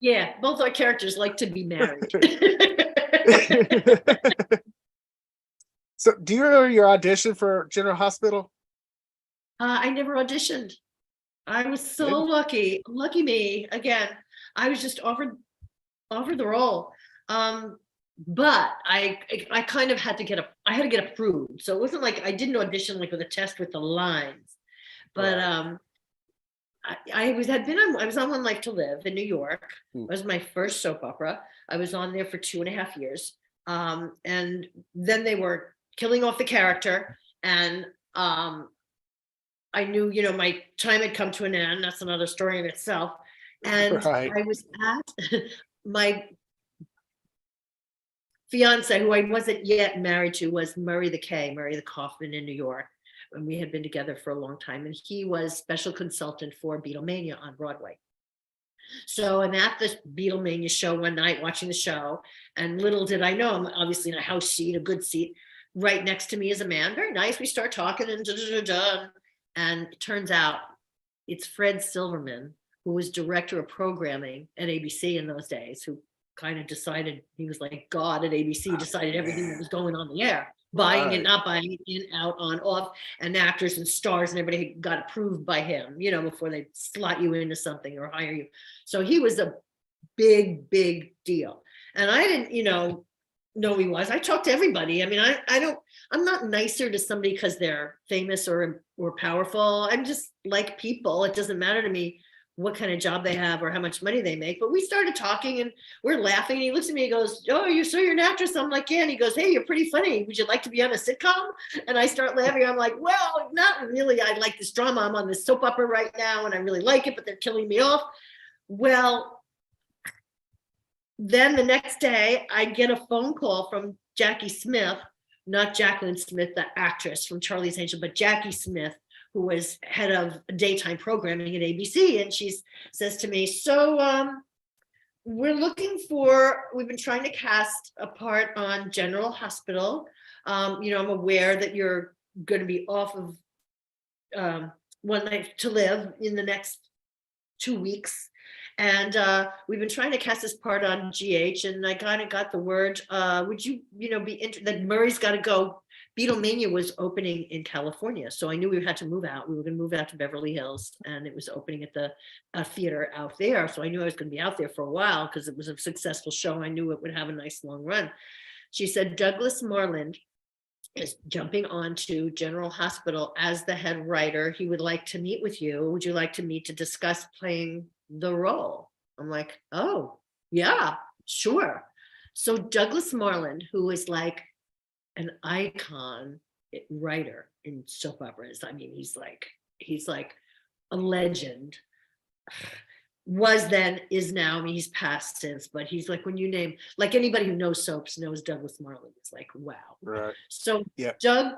yeah, both our characters like to be married. So do you remember your audition for General Hospital? I never auditioned. I was so Didn't? lucky me. Again, I was just offered the role. But I kind of had to get approved. So it wasn't like I didn't audition like with a test with the lines. But Right. I was on One Life to Live in New York. Hmm. It was my first soap opera. I was on there for 2.5 years. And then they were killing off the character. And I knew, my time had come to an end. That's another story in itself. And Right. I was at my fiance, who I wasn't yet married to, was Murray the Kaufman in New York. And we had been together for a long time. And he was special consultant for Beatlemania on Broadway. So I'm at this Beatlemania show one night watching the show. And little did I know, I'm obviously in a house seat, a good seat. Right next to me is a man, very nice. We start talking and and it turns out it's Fred Silverman, who was director of programming at ABC in those days, who kind of decided, he was like God at ABC, decided everything that was going on the air, buying it, Right. not buying it, in, out, on, off, and actors and stars and everybody got approved by him, before they slot you into something or hire you. So he was a big deal. And I didn't, know he was. I talked to everybody. I mean, I'm not nicer to somebody because they're famous or powerful. I'm just like people. It doesn't matter to me what kind of job they have or how much money they make. But we started talking and we're laughing. And he looks at me and goes, "Oh, you're an actress." I'm like, "Yeah." And he goes, "Hey, you're pretty funny. Would you like to be on a sitcom?" And I start laughing. I'm like, "Well, not really. I like this drama. I'm on this soap opera right now and I really like it, but they're killing me off." Well, then the next day I get a phone call from Jackie Smith, not Jacklyn Smith, the actress from Charlie's Angel, but Jackie Smith, who was head of daytime programming at ABC. And she says to me, "So we've been trying to cast a part on General Hospital. I'm aware that you're going to be off of One Night to Live in the next 2 weeks. And we've been trying to cast this part on GH, and I kind of got the word, would you, be interested, that Murray's got to go. Beatlemania was opening in California. So I knew we had to move out. We were going to move out to Beverly Hills, and it was opening at the theater out there. So I knew I was going to be out there for a while because it was a successful show. I knew it would have a nice long run. She said, "Douglas Marland is jumping onto General Hospital as the head writer. He would like to meet with you. Would you like to meet to discuss playing the role?" I'm like, "Oh, yeah, sure." So Douglas Marland, who is like an icon writer in soap operas. I mean, he's like a legend. Was then, is now. I mean, he's passed since, but he's like, when you name, like, anybody who knows soaps knows Douglas Marland. It's like, wow. Right. So Yeah. Doug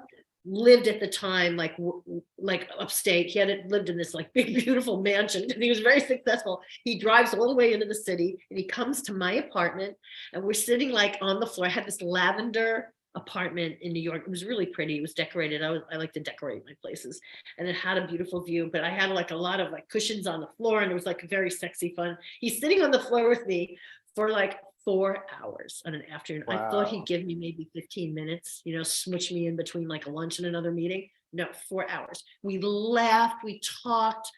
lived at the time like upstate. He had lived in this like big beautiful mansion, and he was very successful. He drives all the way into the city and he comes to my apartment, and we're sitting like on the floor. I had this lavender apartment in New York. It was really pretty. It was decorated. I like to decorate my places, and it had a beautiful view, but I had like a lot of like cushions on the floor, and it was like very sexy fun. He's sitting on the floor with me for like 4 hours on an afternoon. Wow. I thought he'd give me maybe 15 minutes, switch me in between like a lunch and another meeting. no, 4 hours. We laughed, we talked,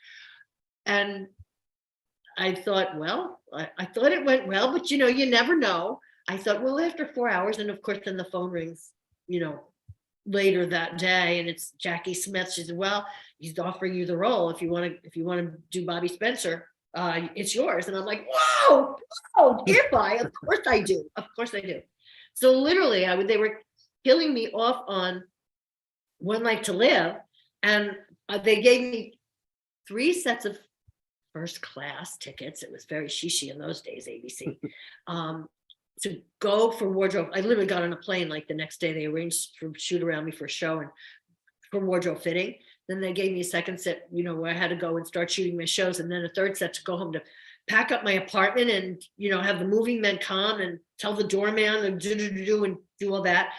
and I thought, well, I thought it went well, but you never know. I thought, well, after 4 hours, and of course, then the phone rings, later that day, and it's Jackie Smith. She said, well, he's offering you the role. If you want to do Bobbie Spencer, it's yours. And I'm like, whoa, if of course I do. Of course I do. So literally, they were killing me off on One Life to Live, and they gave me 3 sets of first class tickets. It was very shishi in those days, ABC. To go for wardrobe. I literally got on a plane like the next day. They arranged for shoot around me for a show and for wardrobe fitting. Then they gave me a second set, where I had to go and start shooting my shows, and then a third set to go home to pack up my apartment and have the moving men come and tell the doorman and do all that.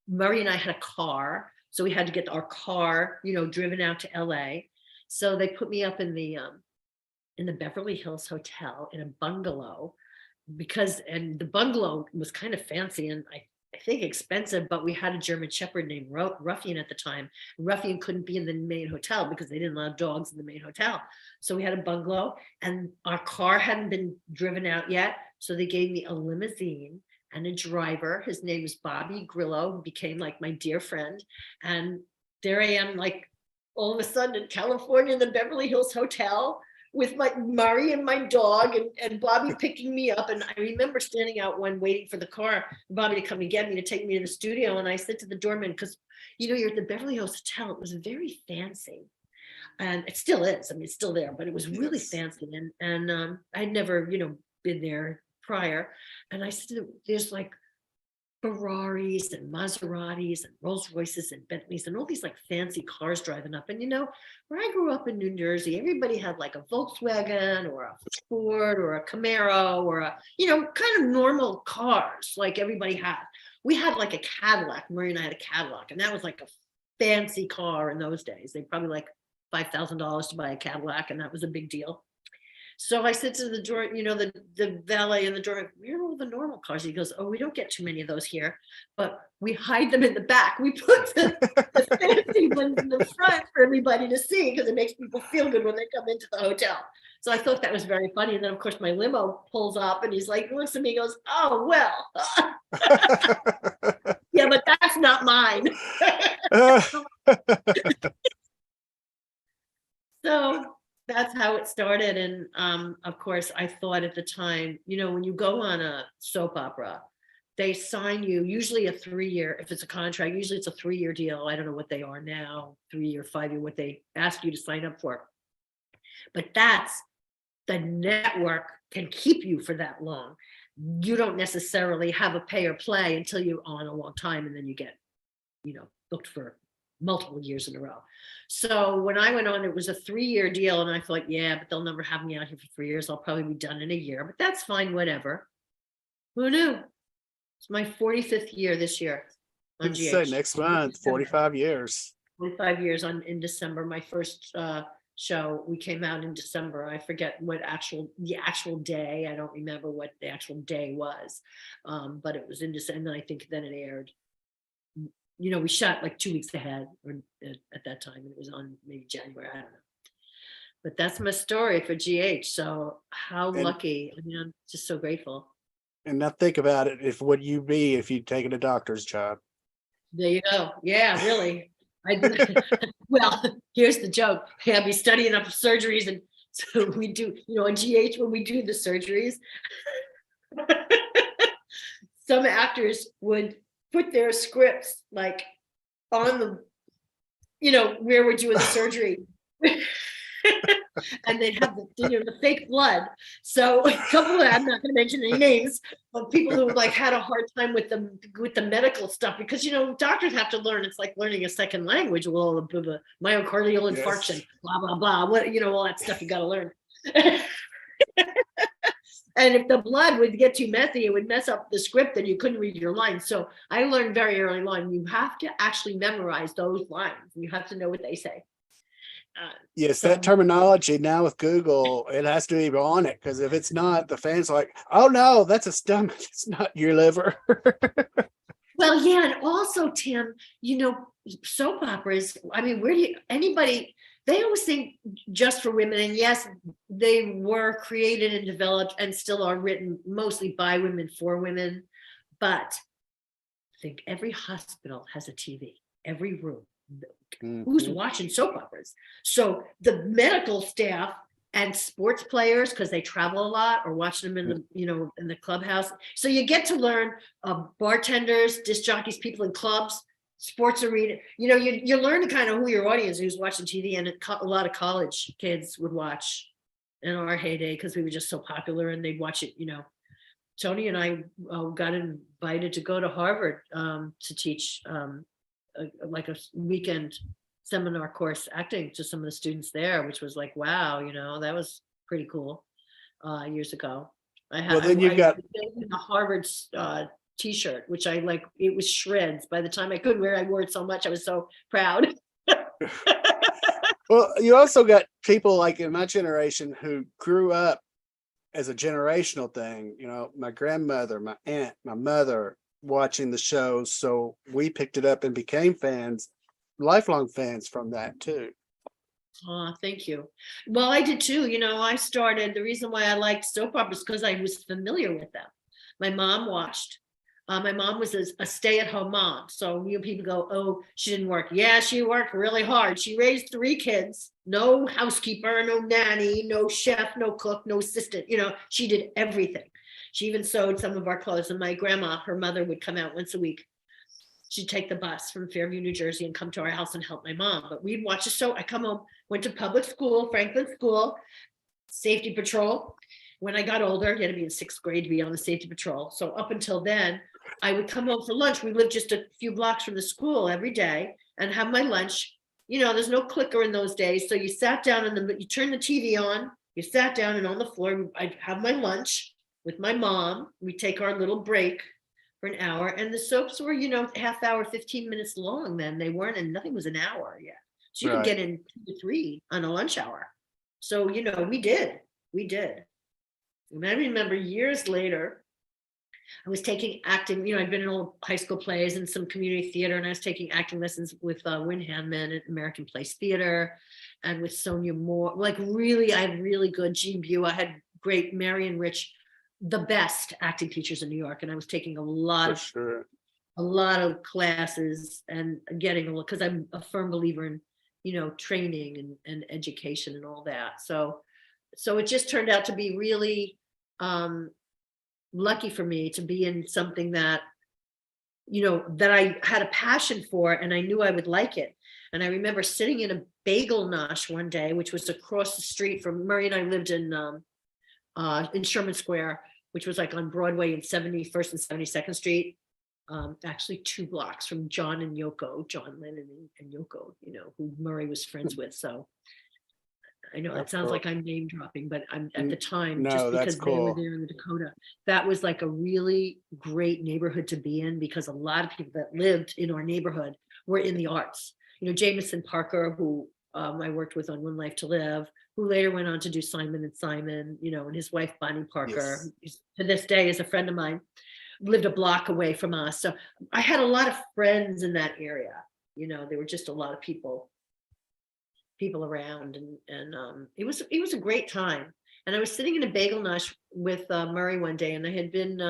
Murray and I had a car, so we had to get our car, driven out to LA. So they put me up in the Beverly Hills Hotel in a bungalow, and the bungalow was kind of fancy and I think expensive, but we had a German Shepherd named Ruffian at the time. Ruffian couldn't be in the main hotel because they didn't allow dogs in the main hotel. So we had a bungalow, and our car hadn't been driven out yet. So they gave me a limousine and a driver. His name was Bobby Grillo, who became like my dear friend. And there I am, like all of a sudden in California in the Beverly Hills Hotel with my Murray and my dog and Bobby picking me up. And I remember standing out waiting for the car, Bobby to come and get me, to take me to the studio. And I said to the doorman, because, you're at the Beverly Hills Hotel. It was very fancy. And it still is. I mean, it's still there, but it was really fancy. And I'd never, been there prior. And I said, there's like Ferraris and Maseratis and Rolls Royces and Bentleys and all these like fancy cars driving up. And where I grew up in New Jersey, everybody had like a Volkswagen or a Ford or a Camaro or a, kind of normal cars like everybody had. We had like a Cadillac. Marie and I had a Cadillac, and that was like a fancy car in those days. They probably like $5,000 to buy a Cadillac, and that was a big deal. So I said to the door, the valet and the door, where are all the normal cars? He goes, oh, we don't get too many of those here, but we hide them in the back. We put the fancy ones in the front for everybody to see because it makes people feel good when they come into the hotel. So I thought that was very funny. And then, of course, my limo pulls up and he's like, looks at me, goes, oh, well. Yeah, but that's not mine. So that's how it started. And of course, I thought at the time, when you go on a soap opera, they sign you usually a 3-year, if it's a contract, usually it's a 3-year deal. I don't know what they are now, 3-year, 5-year, what they ask you to sign up for. But that's the network can keep you for that long. You don't necessarily have a pay or play until you're on a long time, and then you get, booked for multiple years in a row. So when I went on, it was a 3-year deal, and I thought, yeah, but they'll never have me out here for 3 years. I'll probably be done in a year, but that's fine, whatever. Who knew? It's my 45th year this year on GH. Say next month, 45 years. 45 years in December. My first show, we came out in December. I forget what the actual day. I don't remember what the actual day was, but it was in December. I think then it aired. We shot like 2 weeks ahead or at that time. It was on maybe January. I don't know. But that's my story for GH. So how lucky. I mean, I'm just so grateful. And now think about it. If would you be if you'd taken a doctor's job? There you go. Yeah, really. Well, here's the joke. I'd be studying up surgeries, and so we do, on GH when we do the surgeries, some actors would put their scripts like on the, where we're doing the surgery. And they'd have the fake blood. So a couple of, I'm not going to mention any names, but people who like had a hard time with the medical stuff, because doctors have to learn. It's like learning a second language with all the myocardial infarction, blah blah blah. What all that stuff you got to learn. And if the blood would get too messy, it would mess up the script and you couldn't read your lines. So I learned very early on, you have to actually memorize those lines. You have to know what they say. Yes, that terminology now with Google, it has to be on it, because if it's not, the fans are like, oh no, that's a stomach, it's not your liver. Well, yeah, and also, Tim, soap operas, I mean, they always think just for women, and yes, they were created and developed and still are written mostly by women for women, but I think every hospital has a TV, every room. Who's watching soap operas? So the medical staff and sports players, because they travel a lot, or watching them in the in the clubhouse. So you get to learn bartenders, disc jockeys, people in clubs, sports arena. You learn kind of who your audience is, who's watching TV, and a lot of college kids would watch in our heyday because we were just so popular, and they'd watch it. Tony and I got invited to go to Harvard to teach like a weekend seminar course acting to some of the students there, which was like, wow, that was pretty cool years ago. Then you got a Harvard t-shirt, which I like, it was shreds. By the time I couldn't wear it, I wore it so much, I was so proud. Well, you also got people like in my generation who grew up as a generational thing, my grandmother, my aunt, my mother watching the shows. So we picked it up and became fans, lifelong fans from that too. Oh, thank you. Well, I did too. I started, the reason why I liked soap operas because I was familiar with them. My mom watched. My mom was a stay-at-home mom. So people go, oh, she didn't work. Yeah, she worked really hard. She raised 3 kids, no housekeeper, no nanny, no chef, no cook, no assistant. She did everything. She even sewed some of our clothes. And my grandma, her mother, would come out once a week. She'd take the bus from Fairview, New Jersey, and come to our house and help my mom. But we'd watch a show. I come home, went to public school, Franklin School, safety patrol. When I got older, you had to be in 6th grade to be on the safety patrol. So up until then, I would come home for lunch. We lived just a few blocks from the school every day and have my lunch. There's no clicker in those days. So you sat down you turned the TV on, you sat down, and on the floor, I'd have my lunch with my mom. We'd take our little break for an hour, and the soaps were, half hour, 15 minutes long then. They weren't, and nothing was an hour yet. So you could get in 2 to 3 on a lunch hour. So, we did. And I remember years later, I was taking acting, I'd been in all high school plays and some community theater, and I was taking acting lessons with Wynn Handman at American Place Theater and with Sonia Moore. Like I had really good Jean Bew. I had great Marion Rich, the best acting teachers in New York. And I was taking a lot of classes and getting because I'm a firm believer in, training and education and all that. So it just turned out to be really lucky for me to be in something that, that I had a passion for, and I knew I would like it. And I remember sitting in a bagel nosh one day, which was across the street from Murray, and I lived in Sherman Square, which was like on Broadway in 71st and 72nd Street. Actually 2 blocks from John Lennon and Yoko, who Murray was friends with. So I know that sounds like I'm name dropping, but I'm at the time, just because they were there in the Dakota, that was like a really great neighborhood to be in, because a lot of people that lived in our neighborhood were in the arts. Jameson Parker, who I worked with on One Life to Live, who later went on to do Simon and Simon, and his wife, Bonnie Parker, to this day is a friend of mine, lived a block away from us. So I had a lot of friends in that area. There were just a lot of people around, and it was a great time. And I was sitting in a bagel nosh with Murray one day, and I had been,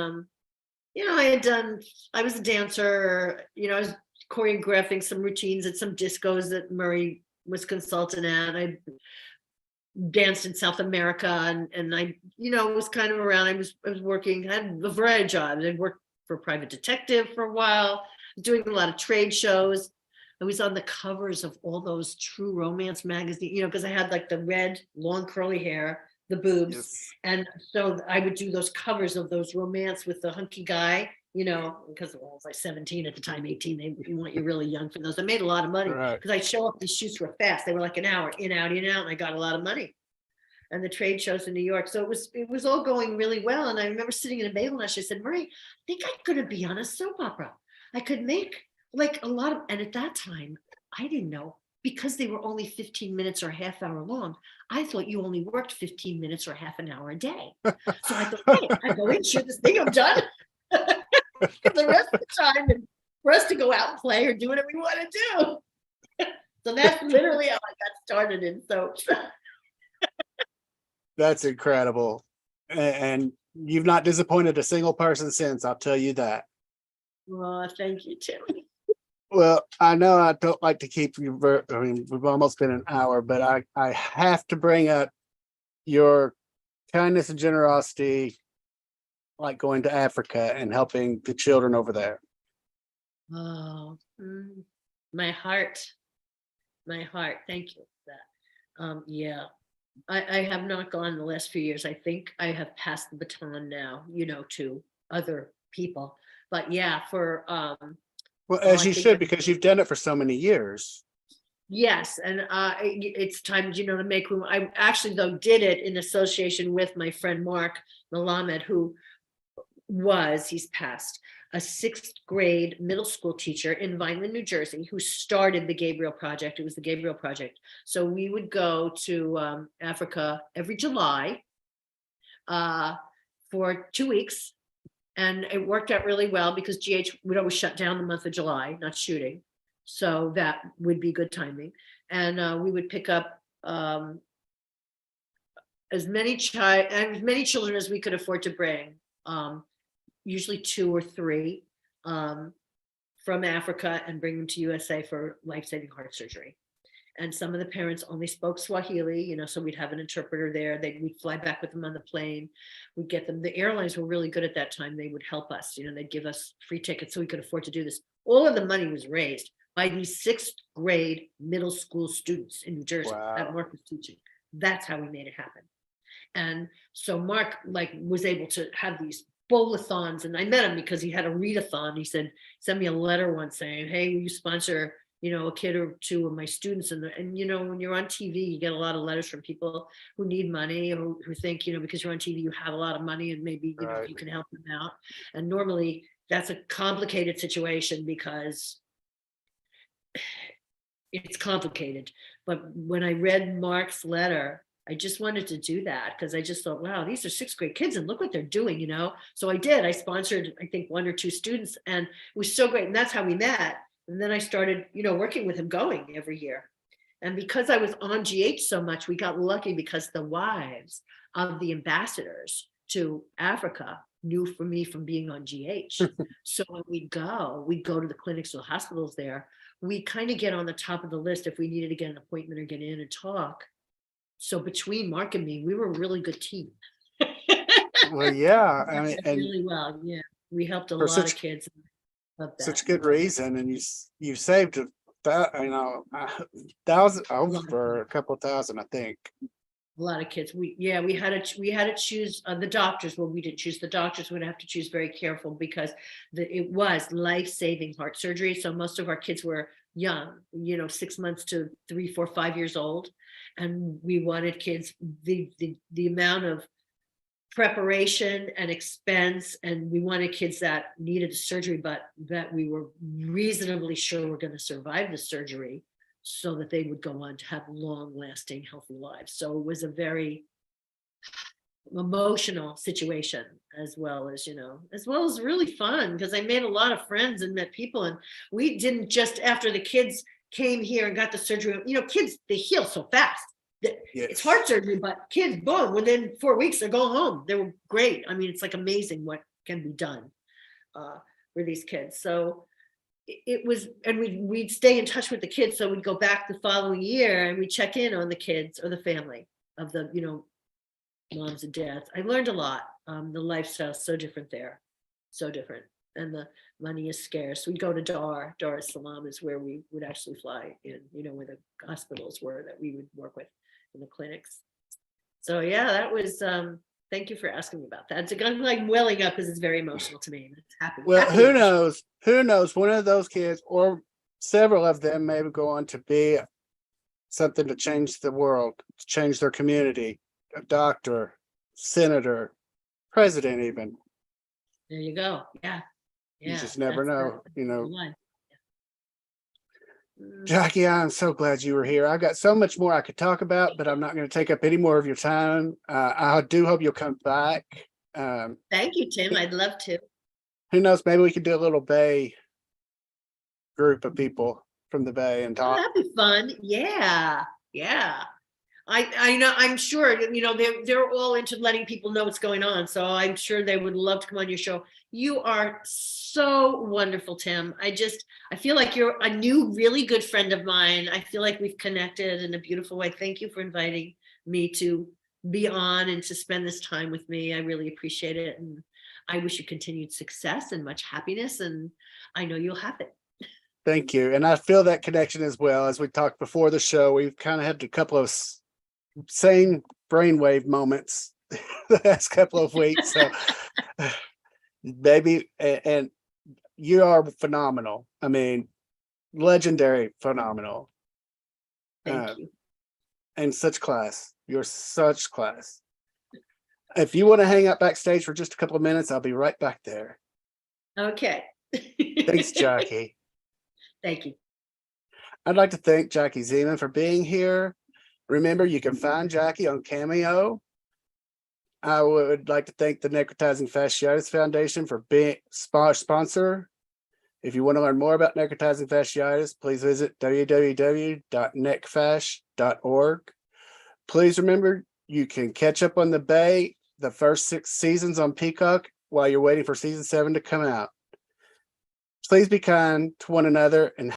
I was a dancer, I was choreographing some routines at some discos that Murray was consultant at. I danced in South America, and I, was kind of around. I was working, had a variety of jobs. I worked for a private detective for a while, doing a lot of trade shows. I was on the covers of all those True Romance magazines, because I had like the red, long curly hair, the boobs. And so I would do those covers of those romance with the hunky guy, because I was like 17 at the time, 18. They want you really young for those. I made a lot of money because I'd show up, these shoots were fast. They were like an hour, in, out, and I got a lot of money. And the trade shows in New York. So it was all going really well. And I remember sitting in a bagel nosh. I said, Murray, I think I'm going to be on a soap opera. I could make like a lot of, and at that time, I didn't know, because they were only 15 minutes or a half hour long. I thought you only worked 15 minutes or half an hour a day. So I thought, hey, I go in, shoot this thing, I'm done. The rest of the time, and for us to go out and play or do whatever we want to do. So that's literally how I got started in soaps. That's incredible. And you've not disappointed a single person since, I'll tell you that. Oh, thank you, Tim. Well, I know I don't like to keep you, I mean, we've almost been an hour, but I have to bring up your kindness and generosity, like going to Africa and helping the children over there. Oh, my heart. Thank you for that. Yeah, I have not gone the last few years. I think I have passed the baton now, to other people. But yeah, for Well, as I you think should, because you've done it for so many years. yes, and it's time, to make room. I actually though did it in association with my friend Mark Malamed, who he's passed, a 6th grade middle school teacher in Vineland, New Jersey, who started the Gabriel Project. It was the Gabriel Project. So we would go to Africa every July for 2 weeks. And it worked out really well because GH would always shut down the month of July, not shooting. So that would be good timing. And we would pick up as many children as we could afford to bring, usually 2 or 3 from Africa, and bring them to USA for life-saving heart surgery. And some of the parents only spoke Swahili, so we'd have an interpreter there. We'd fly back with them on the plane. We'd get them. The airlines were really good at that time. They would help us, they'd give us free tickets so we could afford to do this. All of the money was raised by these 6th grade middle school students in New Jersey that Mark was teaching. That's how we made it happen. And so Mark was able to have these bowl-a-thons, and I met him because he had a readathon. He said, send me a letter once saying, hey, will you sponsor a kid or 2 of my students? And when you're on TV, you get a lot of letters from people who need money, or who think, because you're on TV, you have a lot of money and maybe, you can help them out. And normally that's a complicated situation because it's complicated. But when I read Mark's letter, I just wanted to do that because I just thought, wow, these are 6th grade kids and look what they're doing, So I did. I sponsored, I think, 1 or 2 students, and it was so great. And that's how we met. And then I started, working with him, going every year. And because I was on GH so much, we got lucky because the wives of the ambassadors to Africa knew for me from being on GH. So when we'd go to the clinics or the hospitals there. We kind of get on the top of the list if we needed to get an appointment or get in and talk. So between Mark and me, we were a really good team. Well, yeah, I mean, and really well. Yeah, we helped a lot of kids. Such good reason, and you saved thousand over a couple thousand, I think. A lot of kids. We had to choose the doctors. Well, we didn't choose the doctors. We'd have to choose very careful because it was life-saving heart surgery. So most of our kids were young, 6 months to 3, 4, 5 years old, and we wanted kids the amount of preparation and expense, and we wanted kids that needed the surgery, but that we were reasonably sure were going to survive the surgery, so that they would go on to have long-lasting, healthy lives. So it was a very emotional situation, as well as really fun, because I made a lot of friends and met people. And we didn't just, after the kids came here and got the surgery, kids, they heal so fast. Yes. It's heart surgery, but kids, boom, within 4 weeks, they're going home. They were great. I mean, it's amazing what can be done for these kids. So it was, and we'd stay in touch with the kids. So we'd go back the following year and we'd check in on the kids or the family of the, moms and dads. I learned a lot. The lifestyle's so different there, so different. And the money is scarce. We'd go to Dar es Salaam is where we would actually fly in, where the hospitals were that we would work with in the clinics. So yeah, that was, thank you for asking me about that. I'm welling up because it's very emotional to me. It's happy. Well, who knows? One of those kids or several of them may go on to be something to change the world, to change their community, a doctor, senator, president, even. There you go. Yeah. You just never know, Jackie, I'm so glad you were here. I've got so much more I could talk about, but I'm not going to take up any more of your time. I do hope you'll come back. Thank you, Tim. I'd love to. Who knows? Maybe we could do a little Bay group of people from the Bay and Oh, talk. that'd be fun. Yeah, yeah. I know, I'm sure, they're all into letting people know what's going on. So I'm sure they would love to come on your show. You are so wonderful, Tim. I feel like you're a new, really good friend of mine. I feel like we've connected in a beautiful way. Thank you for inviting me to be on and to spend this time with me. I really appreciate it. And I wish you continued success and much happiness. And I know you'll have it. Thank you. And I feel that connection as well. As we talked before the show, we've kind of had a couple of same brainwave moments the last couple of weeks. So, baby, and you are phenomenal. I mean, legendary, phenomenal. Thank you. And such class. You're such class. If you want to hang out backstage for just a couple of minutes, I'll be right back there. Okay. Thanks, Jackie. Thank you. I'd like to thank Jackie Zeman for being here. Remember, you can find Jackie on Cameo. I would like to thank the Necrotizing Fasciitis Foundation for being sponsor. If you want to learn more about necrotizing fasciitis, please visit www.necfasc.org. Please remember, you can catch up on the Bay, the first 6 seasons on Peacock, while you're waiting for season 7 to come out. Please be kind to one another and